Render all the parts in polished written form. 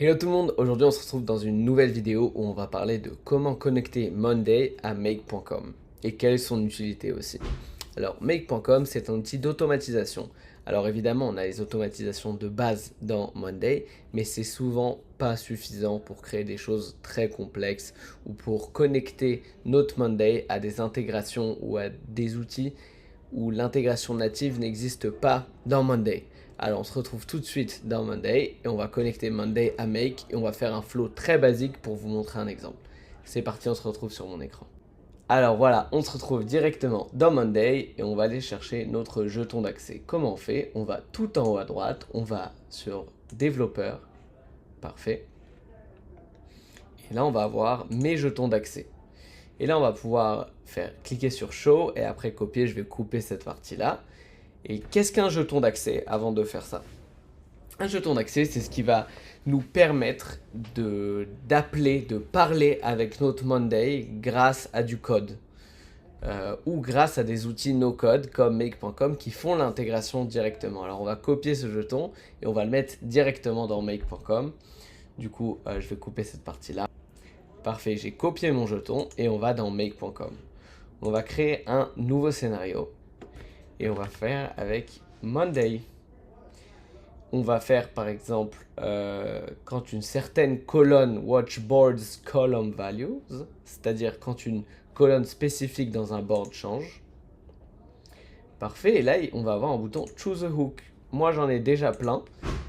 Hello tout le monde, aujourd'hui on se retrouve dans une nouvelle vidéo où on va parler de comment connecter Monday à Make.com et quelle est son utilité aussi. Alors Make.com c'est un outil d'automatisation. Alors évidemment on a les automatisations de base dans Monday, mais c'est souvent pas suffisant pour créer des choses très complexes ou pour connecter notre Monday à des intégrations ou à des outils où l'intégration native n'existe pas dans Monday. Alors on se retrouve tout de suite dans Monday et on va connecter Monday à Make et on va faire un flow très basique pour vous montrer un exemple. C'est parti, on se retrouve sur mon écran. Alors voilà, on se retrouve directement dans Monday et on va aller chercher notre jeton d'accès. Comment on fait? On va tout en haut à droite, on va sur développeur, parfait. Et là on va avoir mes jetons d'accès. Et là on va pouvoir faire cliquer sur show et après copier, je vais couper cette partie là. Et qu'est-ce qu'un jeton d'accès avant de faire ça? Un jeton d'accès, c'est ce qui va nous permettre d'appeler, de parler avec notre Monday grâce à du code. Ou grâce à des outils no-code comme make.com qui font l'intégration directement. Alors on va copier ce jeton et on va le mettre directement dans make.com. Du coup, je vais couper cette partie-là. Parfait, j'ai copié mon jeton et on va dans make.com. On va créer un nouveau scénario et on va faire avec Monday. On va faire par exemple quand une certaine colonne watchboards column values, c'est-à-dire quand une colonne spécifique dans un board change. Parfait, et là on va avoir un bouton choose a hook. Moi j'en ai déjà plein,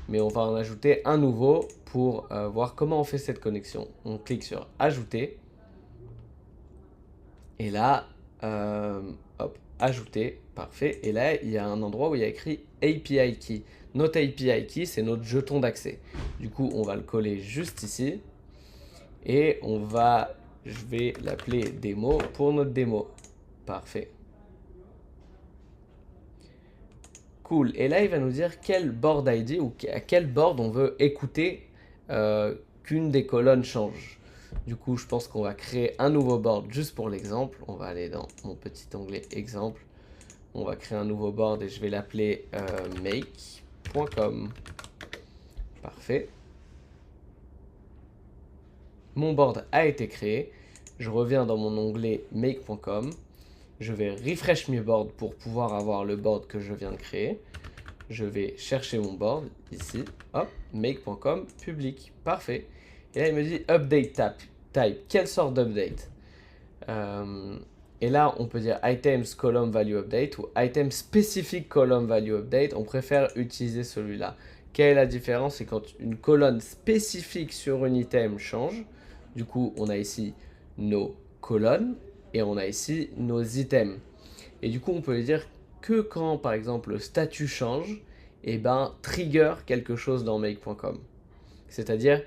mais on va en ajouter un nouveau pour voir comment on fait cette connexion. On clique sur ajouter, et là, hop, ajouter, parfait. Et là, il y a un endroit où il y a écrit API Key. Notre API Key, c'est notre jeton d'accès. Du coup, on va le coller juste ici. Et je vais l'appeler démo pour notre démo. Parfait. Cool. Et là, il va nous dire quel board ID ou à quel board on veut écouter qu'une des colonnes change. Du coup, je pense qu'on va créer un nouveau board juste pour l'exemple. On va aller dans mon petit onglet exemple. On va créer un nouveau board et je vais l'appeler make.com. Parfait. Mon board a été créé. Je reviens dans mon onglet make.com. Je vais refresh mes boards pour pouvoir avoir le board que je viens de créer. Je vais chercher mon board ici. Hop, make.com, public. Parfait. Et là, il me dit update type. Quelle sorte d'update? Et là, on peut dire items column value update ou item specific column value update. On préfère utiliser celui-là. Quelle est la différence? C'est quand une colonne spécifique sur un item change. Du coup, on a ici nos colonnes et on a ici nos items. Et du coup, on peut lui dire que quand, par exemple, le statut change, et ben, trigger quelque chose dans make.com. C'est-à-dire,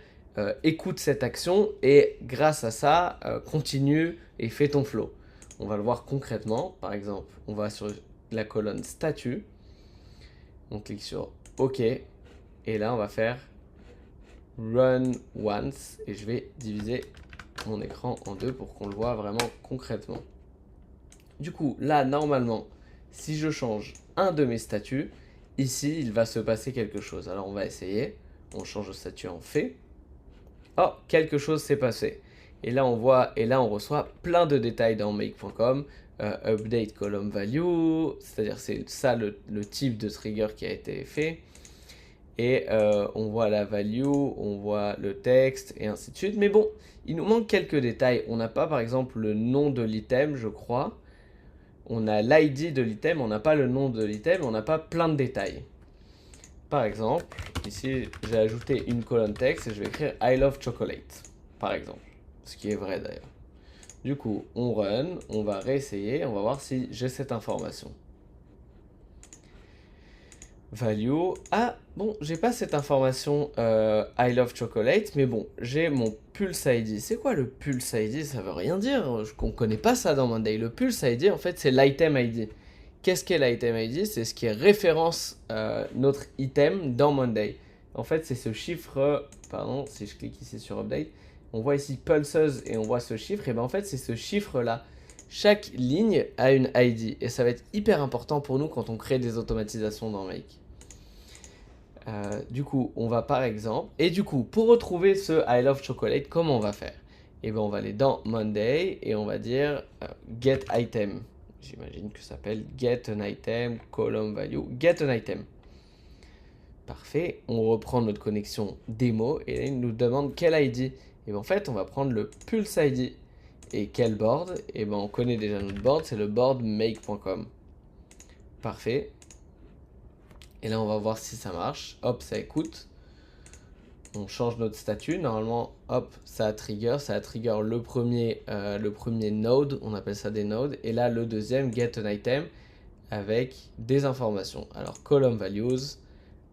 écoute cette action et grâce à ça, continue et fais ton flow. On va le voir concrètement. Par exemple, on va sur la colonne statut. On clique sur OK. Et là, on va faire run once. Et je vais diviser mon écran en deux pour qu'on le voit vraiment concrètement. Du coup, là, normalement, si je change un de mes statuts, ici, il va se passer quelque chose. Alors, on va essayer. On change le statut en fait. Oh, quelque chose s'est passé. Et là, on voit, et là, on reçoit plein de détails dans make.com. Update column value, c'est-à-dire c'est ça le type de trigger qui a été fait. Et on voit la value, on voit le texte et ainsi de suite. Mais bon, il nous manque quelques détails. On n'a pas par exemple le nom de l'item, je crois. On a l'ID de l'item, on n'a pas le nom de l'item, on n'a pas plein de détails. Par exemple, ici, j'ai ajouté une colonne texte et je vais écrire I love chocolate, par exemple. Ce qui est vrai d'ailleurs. Du coup, on run, on va réessayer, on va voir si j'ai cette information. Value. Ah, bon, j'ai pas cette information I love chocolate, mais bon, j'ai mon Pulse ID. C'est quoi le Pulse ID? Ça veut rien dire. On connaît pas ça dans Monday. Le Pulse ID, en fait, c'est l'item ID. Qu'est-ce qu'est l'item ID? C'est ce qui référence notre item dans Monday. En fait, c'est ce chiffre. Pardon, si je clique ici sur Update, on voit ici Pulses et on voit ce chiffre. Et bien en fait, c'est ce chiffre-là. Chaque ligne a une ID. Et ça va être hyper important pour nous quand on crée des automatisations dans Make. Du coup, on va par exemple... Et du coup, pour retrouver ce I love chocolate, comment on va faire? Et bien, on va aller dans Monday et on va dire get item. J'imagine que ça s'appelle get an item, column value, get an item. Parfait, on reprend notre connexion démo et là, il nous demande quel ID. Et bien, en fait, on va prendre le Pulse ID. Et quel board? Et bien, on connaît déjà notre board, c'est le board make.com. Parfait. Et là, on va voir si ça marche. Hop, ça écoute. On change notre statut. Normalement, hop, ça a trigger le premier node. On appelle ça des nodes. Et là, le deuxième, get an item avec des informations. Alors, column values.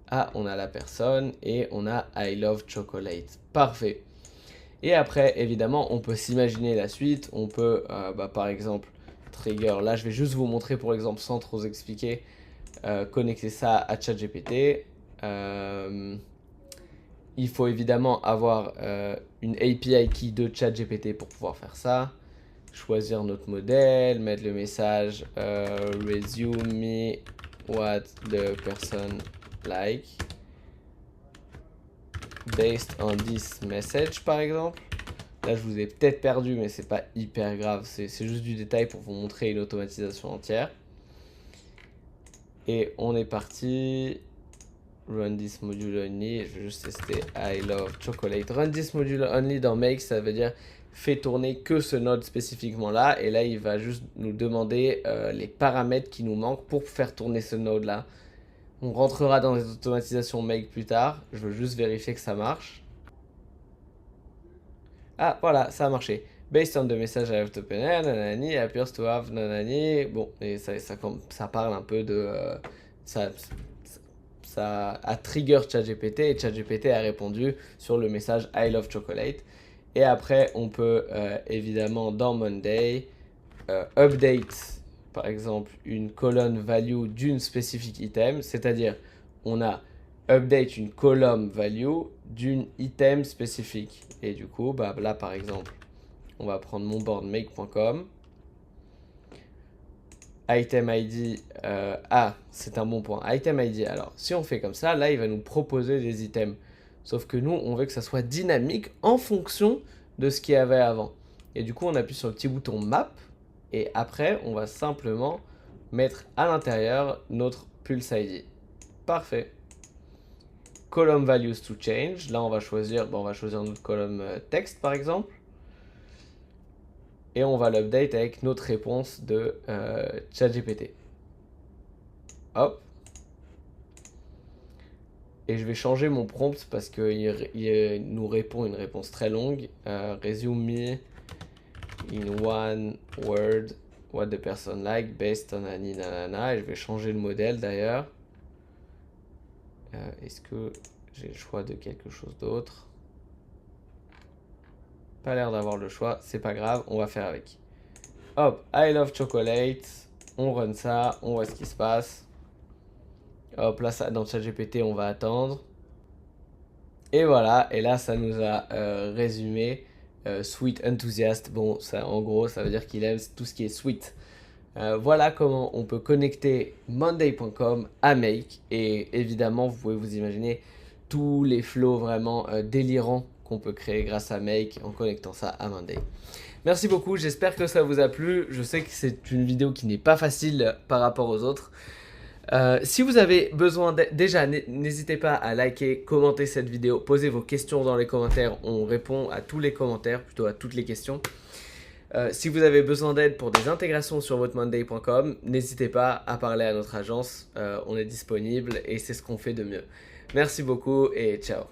Ah, on a la personne et on a I love chocolate. Parfait. Et après, évidemment, on peut s'imaginer la suite. On peut, par exemple, trigger. Là, je vais juste vous montrer, pour exemple, sans trop expliquer. Connecter ça à ChatGPT. Il faut évidemment avoir une API key de ChatGPT pour pouvoir faire ça. Choisir notre modèle, mettre le message resume me what the person like based on this message par exemple. Là je vous ai peut-être perdu mais c'est pas hyper grave, c'est juste du détail pour vous montrer une automatisation entière. Et on est parti. Run this module only, je vais juste tester I love chocolate. Run this module only dans make, ça veut dire fait tourner que ce node spécifiquement là. Et là, il va juste nous demander les paramètres qui nous manquent pour faire tourner ce node là. On rentrera dans les automatisations make plus tard. Je veux juste vérifier que ça marche. Ah, voilà, ça a marché. Based on the message I have to open, nanani, appears to have nanani. Bon, et ça parle un peu de... ça a trigger ChatGPT et ChatGPT a répondu sur le message I love chocolate. Et après, on peut évidemment dans Monday update par exemple une colonne value d'une spécifique item, c'est-à-dire on a update une column value d'une item spécifique. Et du coup, là par exemple, on va prendre mon board make.com. Item ID, c'est un bon point. Item ID, alors si on fait comme ça, là il va nous proposer des items. Sauf que nous, on veut que ça soit dynamique en fonction de ce qu'il y avait avant. Et du coup, on appuie sur le petit bouton map. Et après, on va simplement mettre à l'intérieur notre Pulse ID. Parfait. Column values to change. Là, on va choisir notre column texte par exemple. Et on va l'update avec notre réponse de ChatGPT. Hop. Et je vais changer mon prompt parce qu'il nous répond une réponse très longue. Resume me in one word what the person like based on any nanana. Et je vais changer le modèle d'ailleurs. Est-ce que j'ai le choix de quelque chose d'autre? Pas l'air d'avoir le choix, c'est pas grave, on va faire avec. Hop, I love chocolate, on run ça, on voit ce qui se passe. Hop, là, dans ChatGPT, on va attendre. Et voilà, et là, ça nous a résumé Sweet Enthusiast. Bon, ça, en gros, ça veut dire qu'il aime tout ce qui est sweet. Voilà comment on peut connecter Monday.com à Make. Et évidemment, vous pouvez vous imaginer tous les flows vraiment délirants qu'on peut créer grâce à Make en connectant ça à Monday. Merci beaucoup, j'espère que ça vous a plu. Je sais que c'est une vidéo qui n'est pas facile par rapport aux autres. Si vous avez besoin déjà, n'hésitez pas à liker, commenter cette vidéo, posez vos questions dans les commentaires. On répond à tous les commentaires, plutôt à toutes les questions. Si vous avez besoin d'aide pour des intégrations sur votre monday.com, n'hésitez pas à parler à notre agence. On est disponible et c'est ce qu'on fait de mieux. Merci beaucoup et ciao.